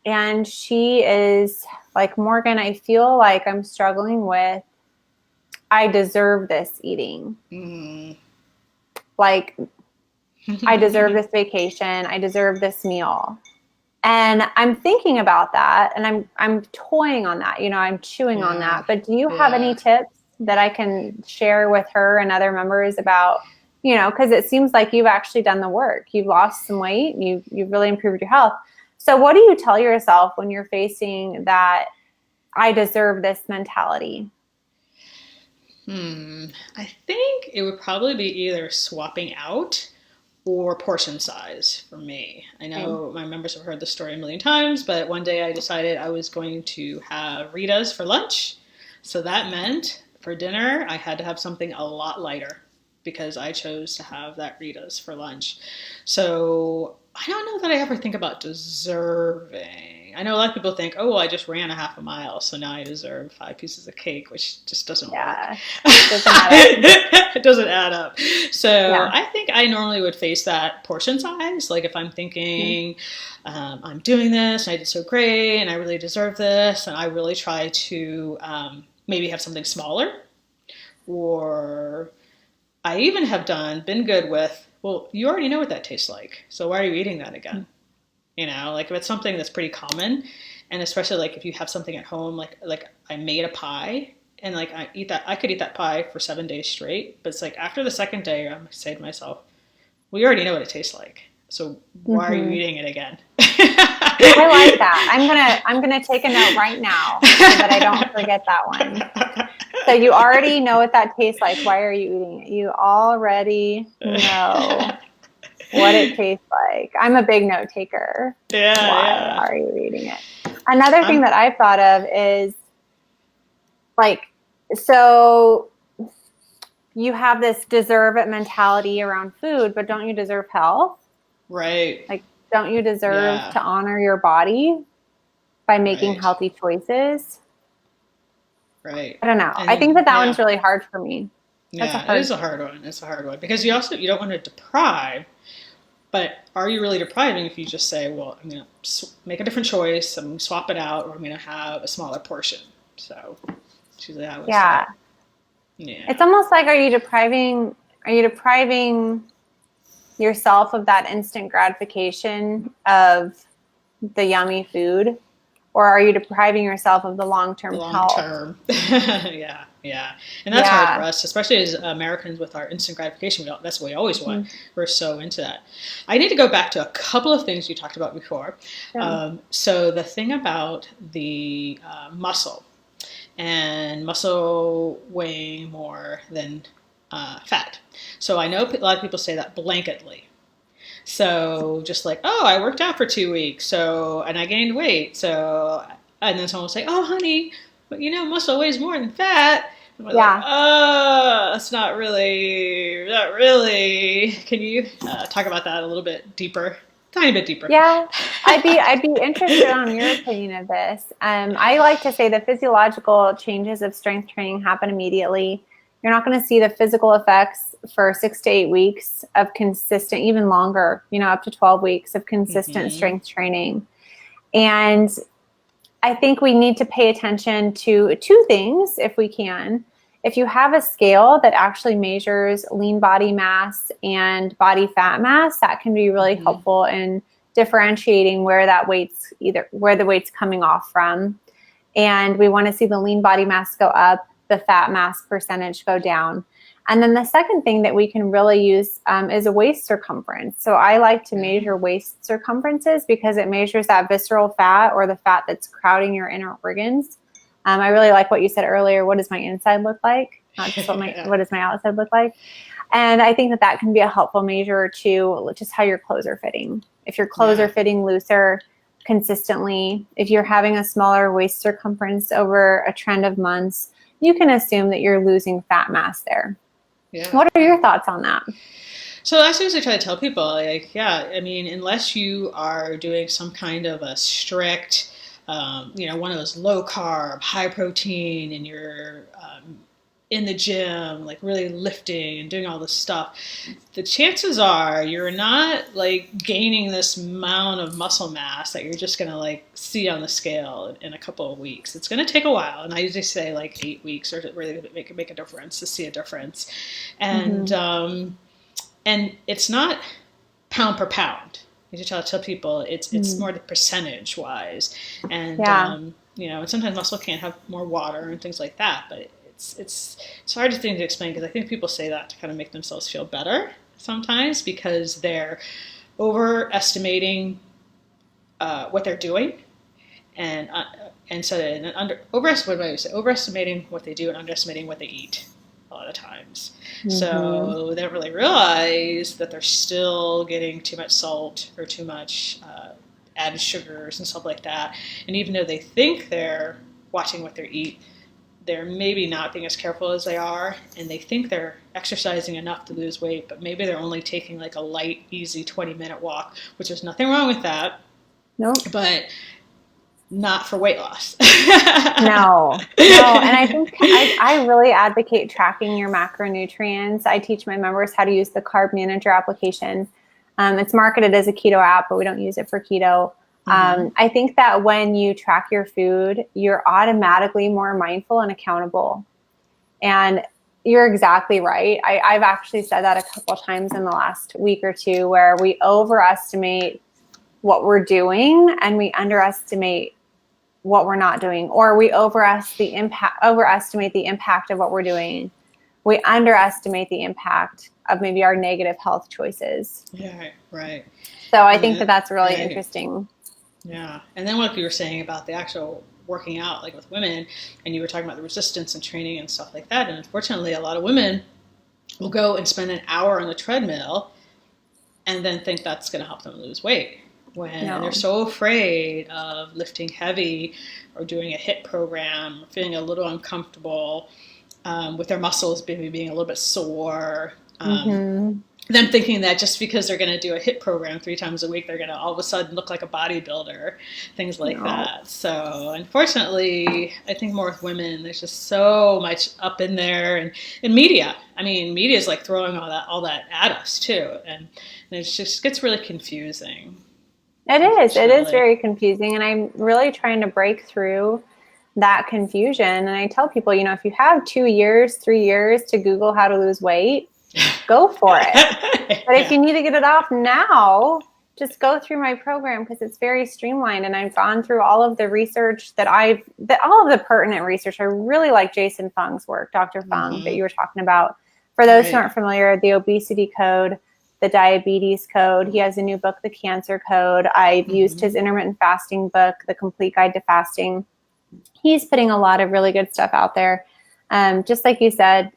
and she is like, Morgan, I feel like I'm struggling with, I deserve this eating. Mm. Like, I deserve this vacation. I deserve this meal. And I'm thinking about that and I'm toying on that, I'm chewing on that. But do you have any tips that I can share with her and other members about, because it seems like you've actually done the work. You've lost some weight. You've really improved your health. So what do you tell yourself when you're facing that I deserve this mentality? I think it would probably be either swapping out or portion size for me. I know my members have heard the story a million times, but one day I decided I was going to have Rita's for lunch. So that meant for dinner, I had to have something a lot lighter because I chose to have that Rita's for lunch. So I don't know that I ever think about deserving. I know a lot of people think, oh, well, I just ran a half a mile, so now I deserve 5 pieces of cake, which just doesn't work. Doesn't add It doesn't add up. So Yeah. I think I normally would face that portion size. Like if I'm thinking, I'm doing this, and I did so great, and I really deserve this, and I really try to maybe have something smaller. Or I even have been good with, well, you already know what that tastes like, so why are you eating that again? You know, like if it's something that's pretty common, and especially like if you have something at home, like I made a pie, and like I could eat that pie for 7 days straight, but it's like after the second day, I'm say to myself, we already know what it tastes like, so why are you eating it again? I like that. I'm gonna take a note right now so that I don't forget that one. So you already know what that tastes like. Why are you eating it? You already know what it tastes like. I'm a big note taker. Yeah. Why are you eating it? Another thing that I've thought of is like, so you have this deserve it mentality around food, but don't you deserve health? Right. Like, don't you deserve to honor your body by making healthy choices? Right. I don't know. I think that one's really hard for me. Yeah, it is a hard one. It's a hard one because you don't want to deprive, but are you really depriving if you just say, well, I'm going to make a different choice, I'm going to swap it out, or I'm going to have a smaller portion? So it's usually how I would say. Yeah. It's almost like, are you depriving yourself of that instant gratification of the yummy food? Or are you depriving yourself of the long-term health? Long-term. Yeah. And that's hard for us, especially as Americans with our instant gratification. That's what we always want. We're so into that. I need to go back to a couple of things you talked about before. So the thing about the muscle and muscle weighing more than fat. So I know a lot of people say that blanketly. So just like, oh, I worked out for 2 weeks, and I gained weight. And then someone will say, oh, honey, but muscle weighs more than fat. And we're like, oh, that's not really. Can you talk about that a little bit deeper? Tiny bit deeper. Yeah, I'd be interested on your opinion of this. I like to say the physiological changes of strength training happen immediately. You're not going to see the physical effects for 6 to 8 weeks of consistent, even longer, up to 12 weeks of consistent strength training. And I think we need to pay attention to 2 things if we can. If you have a scale that actually measures lean body mass and body fat mass, that can be really helpful in differentiating where the weight's coming off from. And we want to see the lean body mass go up, the fat mass percentage go down. And then the second thing that we can really use is a waist circumference. So I like to measure waist circumferences because it measures that visceral fat or the fat that's crowding your inner organs. I really like what you said earlier. What does my inside look like? Not just what does my outside look like? And I think that can be a helpful measure to just how your clothes are fitting. If your clothes are fitting looser consistently, if you're having a smaller waist circumference over a trend of months, you can assume that you're losing fat mass there. Yeah. What are your thoughts on that? So I usually try to tell people, unless you are doing some kind of a strict, one of those low carb, high protein, and you're in the gym, like really lifting and doing all this stuff, the chances are you're not like gaining this amount of muscle mass that you're just going to like see on the scale in a couple of weeks. It's going to take a while. And I usually say like 8 weeks or to really make a difference, to see a difference. And, and it's not pound per pound. You should tell people it's more the percentage wise. And, and sometimes muscle can't have more water and things like that, but it's hard to explain because I think people say that to kind of make themselves feel better sometimes because they're overestimating what they're doing, and so overestimating what they do and underestimating what they eat a lot of times. So they don't really realize that they're still getting too much salt or too much added sugars and stuff like that. And even though they think they're watching what they eat, they're maybe not being as careful as they are, and they think they're exercising enough to lose weight, but maybe they're only taking like a light, easy 20-minute walk, which is nothing wrong with that. Nope. But not for weight loss. No. And I think I really advocate tracking your macronutrients. I teach my members how to use the Carb Manager application. It's marketed as a keto app, but we don't use it for keto. I think that when you track your food, you're automatically more mindful and accountable. And you're exactly right. I've actually said that a couple of times in the last week or two, where we overestimate what we're doing and we underestimate what we're not doing, or we overestimate the impact of what we're doing. We underestimate the impact of maybe our negative health choices. Yeah, right. So I think that that's really interesting. Yeah. And then what you were saying about the actual working out, like with women, and you were talking about the resistance and training and stuff like that. And unfortunately, a lot of women will go and spend an hour on the treadmill and then think that's going to help them lose weight, when they're so afraid of lifting heavy or doing a HIIT program, or feeling a little uncomfortable with their muscles maybe being a little bit sore. Them thinking that just because they're going to do a HIIT program 3 times a week, they're going to all of a sudden look like a bodybuilder, things like that. So unfortunately, I think more with women, there's just so much up in there, and in media. I mean, media is like throwing all that at us too, and it just gets really confusing. It is very confusing, and I'm really trying to break through that confusion. And I tell people, if you have 2 years, 3 years to Google how to lose weight, go for it. But if you need to get it off now, just go through my program, because it's very streamlined. And I've gone through all of the research all of the pertinent research. I really like Jason Fung's work, Dr. Fung, that you were talking about. For those who aren't familiar, the obesity code, the diabetes code. He has a new book, The Cancer Code. I've used his intermittent fasting book, The Complete Guide to Fasting. He's putting a lot of really good stuff out there. Just like you said,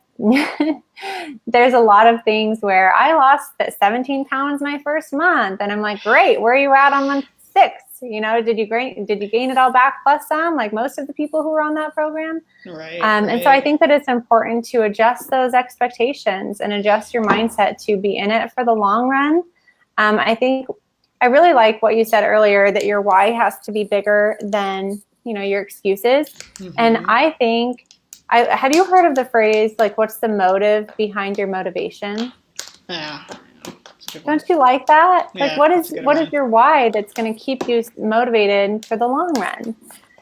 there's a lot of things where I lost 17 pounds my first month, and I'm like, great, where are you at on month 6? Did you gain it all back plus some, like most of the people who were on that program? Right. And so I think that it's important to adjust those expectations and adjust your mindset to be in it for the long run. I think I really like what you said earlier, that your why has to be bigger than, your excuses. And I think, have you heard of the phrase, like, what's the motive behind your motivation? Yeah. Don't you like that? Yeah, like, what is your why that's going to keep you motivated for the long run?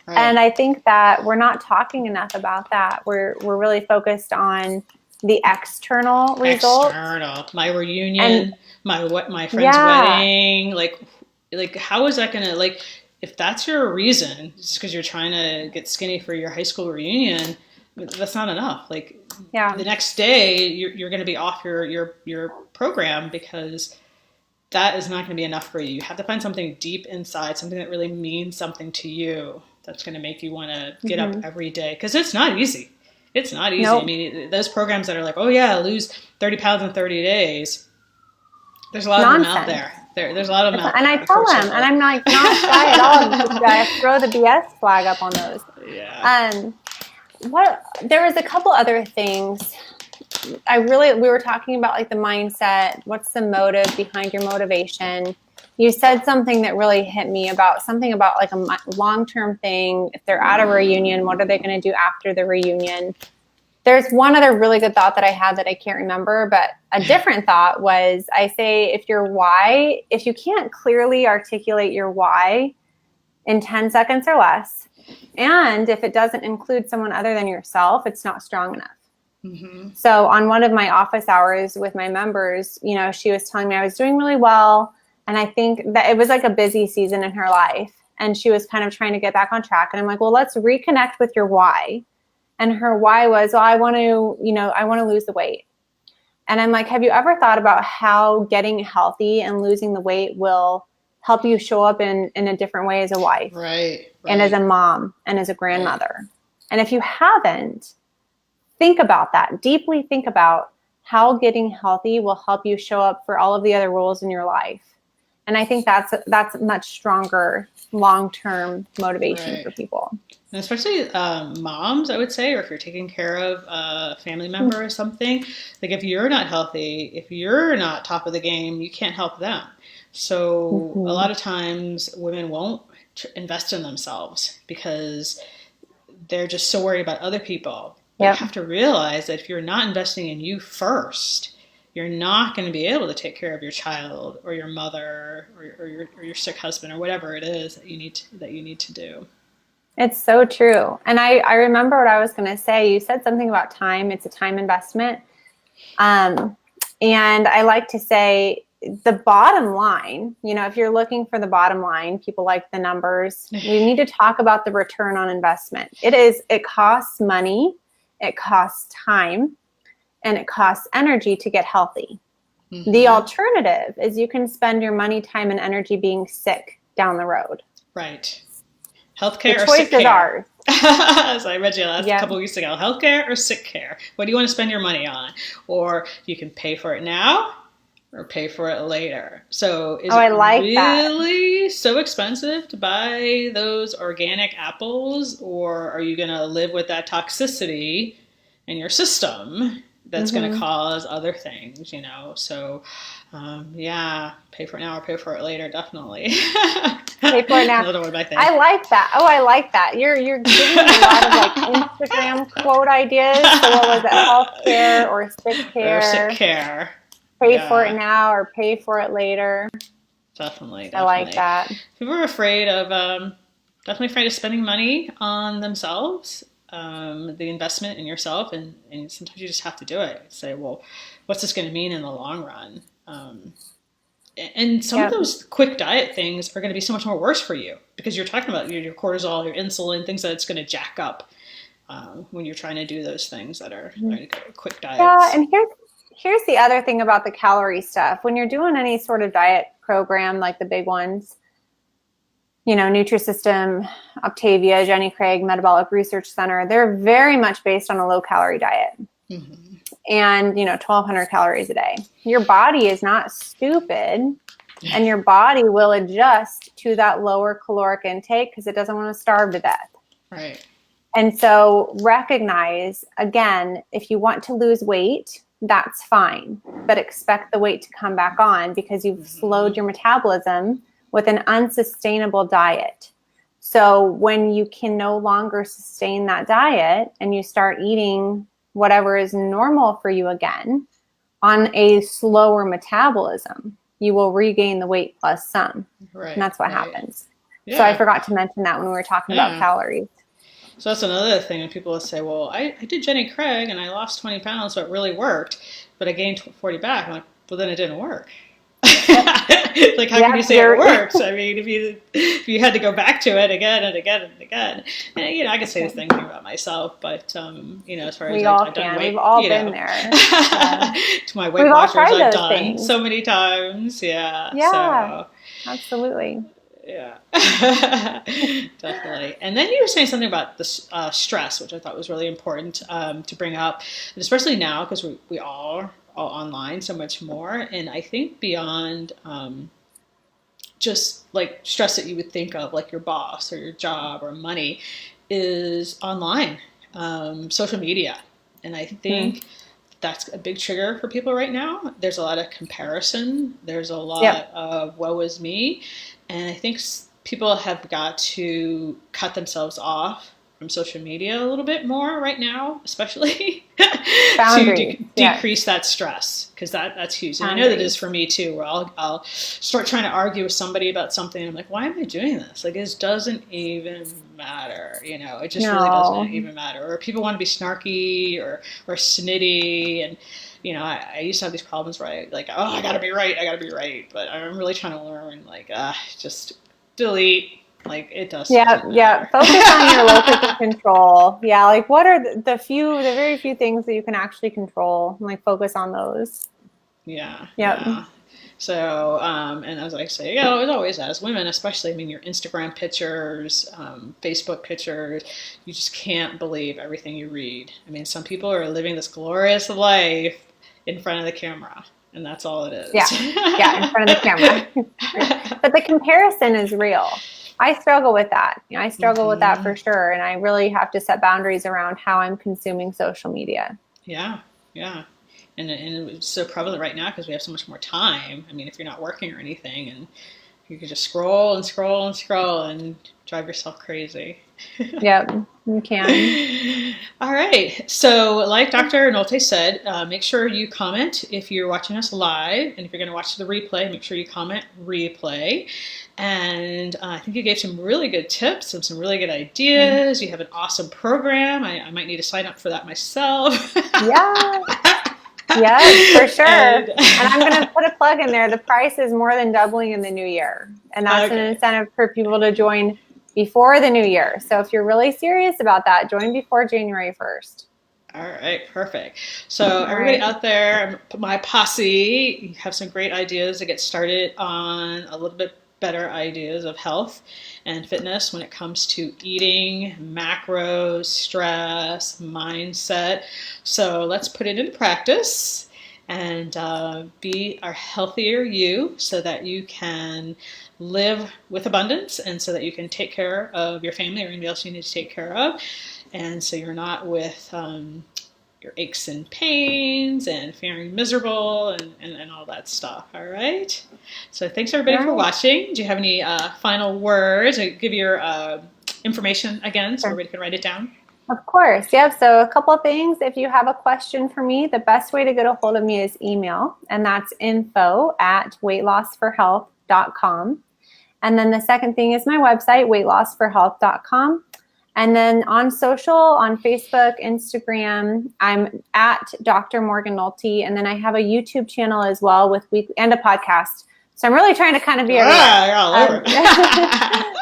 Right. And I think that we're not talking enough about that. We're really focused on the external results. My reunion, my friend's wedding, like how is that going to, like, if that's your reason, just because you're trying to get skinny for your high school reunion, that's not enough. Like, the next day you're going to be off your program, because that is not going to be enough for you. You have to find something deep inside, something that really means something to you, that's going to make you want to get up every day. Because it's not easy. It's not easy. Nope. I mean, those programs that are like, lose 30 pounds in 30 days. There's a lot of them out there. There's a lot of them out there. And I tell them, and I'm like, not shy at all. I throw the BS flag up on those. Yeah. There was a couple other things. We were talking about, like, the mindset. What's the motive behind your motivation? You said something that really hit me, about like a long-term thing. If they're at a reunion, what are they going to do after the reunion? There's one other really good thought that I had that I can't remember, but a different thought was, I say, if you can't clearly articulate your why in 10 seconds or less, and if it doesn't include someone other than yourself, it's not strong enough. So on one of my office hours with my members, she was telling me I was doing really well. And I think that it was like a busy season in her life. And she was kind of trying to get back on track. And I'm like, well, let's reconnect with your why. And her why was, I want to lose the weight. And I'm like, have you ever thought about how getting healthy and losing the weight will help you show up in a different way as a wife, right. and as a mom and as a grandmother. Right. And if you haven't, think about that. Deeply think about how getting healthy will help you show up for all of the other roles in your life. And I think that's much stronger long-term motivation for people. And especially moms, I would say, or if you're taking care of a family member or something, like if you're not healthy, if you're not top of the game, you can't help them. So a lot of times women won't invest in themselves because they're just so worried about other people. But you have to realize that if you're not investing in you first, you're not going to be able to take care of your child or your mother or your sick husband or whatever it is that you need to do. It's so true. And I remember what I was going to say. You said something about time. It's a time investment. And I like to say the bottom line, if you're looking for the bottom line, people like the numbers. We need to talk about the return on investment. It costs money, it costs time, and it costs energy to get healthy. Mm-hmm. The alternative is you can spend your money, time, and energy being sick down the road. Right. Healthcare or sick care? The choice is ours. So I read you a couple weeks ago. Healthcare or sick care? What do you want to spend your money on? Or you can pay for it now or pay for it later. So is it really so expensive to buy those organic apples? Or are you going to live with that toxicity in your system that's going to cause other things, So, pay for it now or pay for it later, definitely. Pay for it now. Another one, I think. I like that. Oh, I like that. You're giving me a lot of Instagram quote ideas. So what was it? Healthcare or sick care? Or sick care. Pay for it now or pay for it later. Definitely. I like that. People are afraid of, definitely afraid of spending money on themselves. The investment in yourself, and sometimes you just have to do it. Say, well, what's this going to mean in the long run? And some of those quick diet things are going to be so much more worse for you because you're talking about your cortisol, your insulin, things that it's going to jack up when you're trying to do those things that are quick diets. Yeah, and here's the other thing about the calorie stuff. When you're doing any sort of diet program, like the big ones, Nutrisystem, Optavia, Jenny Craig, Metabolic Research Center, they're very much based on a low-calorie diet. Mm-hmm. And, 1,200 calories a day. Your body is not stupid, and your body will adjust to that lower caloric intake because it doesn't want to starve to death. Right. And so recognize, again, if you want to lose weight, that's fine, but expect the weight to come back on because you've slowed your metabolism with an unsustainable diet. So when you can no longer sustain that diet and you start eating whatever is normal for you again on a slower metabolism, you will regain the weight plus some. Right, and that's what happens. Yeah. So I forgot to mention that when we were talking about calories. So that's another thing when people will say, well, I did Jenny Craig and I lost 20 pounds, so it really worked, but I gained 40 back. I'm like, well, then it didn't work. Like, how can you say it works? I mean, if you had to go back to it again and again and again, and I could say the same thing about myself, but as far as I've done weight, we've all been there. To my Weight Watchers, I've done things so many times. Yeah. So, absolutely. Yeah, definitely. And then you were saying something about the stress, which I thought was really important to bring up, and especially now because we all online so much more. And I think beyond just like stress that you would think of, like your boss or your job or money, is online, social media. And I think that's a big trigger for people right now. There's a lot of comparison. There's a lot of woe is me. And I think people have got to cut themselves off from social media a little bit more right now, especially to decrease that stress, because that's huge. And I know that is for me too, where I'll start trying to argue with somebody about something, and I'm like, why am I doing this? Like, it doesn't even matter, it just really doesn't even matter. Or people want to be snarky or snitty, and I used to have these problems where I gotta be right, but I'm really trying to learn, just delete. Like, it does. Yeah. Focus on your locus of control. Yeah. Like, what are the very few things that you can actually control? And focus on those. Yeah. Yep. Yeah. So, and as I say, you know, as always, as women, especially, I mean, your Instagram pictures, Facebook pictures, you just can't believe everything you read. I mean, some people are living this glorious life in front of the camera, and that's all it is. Yeah, in front of the camera. But the comparison is real. I struggle with that. You know, I struggle with that for sure. And I really have to set boundaries around how I'm consuming social media. Yeah, yeah. And it's so prevalent right now because we have so much more time. I mean, if you're not working or anything, and you can just scroll and scroll and scroll and drive yourself crazy. Yep, you can. All right. So, like Dr. Nolte said, make sure you comment if you're watching us live. And if you're going to watch the replay, make sure you comment replay. And I think you gave some really good tips and some really good ideas. You have an awesome program. I might need to sign up for that myself. Yeah. Yes, for sure. And I'm going to put a plug in there. The price is more than doubling in the new year. And that's an incentive for people to join before the new year. So if you're really serious about that, join before January 1st. All right, perfect. So everybody out there, my posse, you have some great ideas to get started on a little bit better ideas of health and fitness when it comes to eating, macros, stress, mindset. So let's put it into practice and be a healthier you so that you can live with abundance and so that you can take care of your family or anybody else you need to take care of. And so you're not with your aches and pains and feeling miserable and all that stuff. All right. So thanks everybody for watching. Do you have any final words? Or give your information again so everybody can write it down. Of course. Yep. So a couple of things. If you have a question for me, the best way to get a hold of me is email, and that's info@weightlossforhealth.com. And then the second thing is my website, weightlossforhealth.com. And then on social, on Facebook, Instagram, I'm at Dr. Morgan Nolte. And then I have a YouTube channel as well with and a podcast. So I'm really trying to kind of be everywhere. You're all over.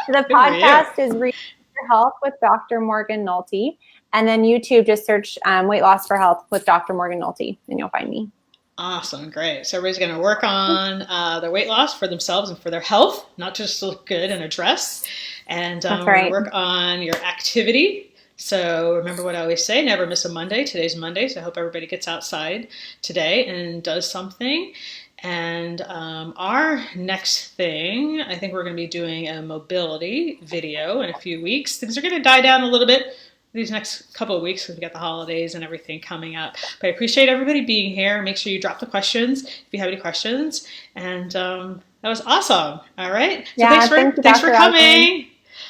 The podcast is Read Your Health with Dr. Morgan Nolte. And then YouTube, just search Weight Loss for Health with Dr. Morgan Nolte, and you'll find me. Awesome. Great. So everybody's going to work on their weight loss for themselves and for their health, not just to look good in a dress. And work on your activity. So remember what I always say, never miss a Monday. Today's Monday, so I hope everybody gets outside today and does something. And our next thing, I think we're going to be doing a mobility video in a few weeks. Things are going to die down a little bit these next couple of weeks because we got the holidays and everything coming up. But I appreciate everybody being here. Make sure you drop the questions if you have any questions. And that was awesome. All right. So yeah, thanks for coming.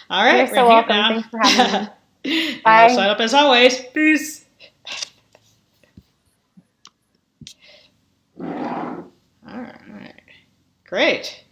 All right. You're so welcome. Thanks for having me. Bye. Sign up as always. Peace. All right. Great.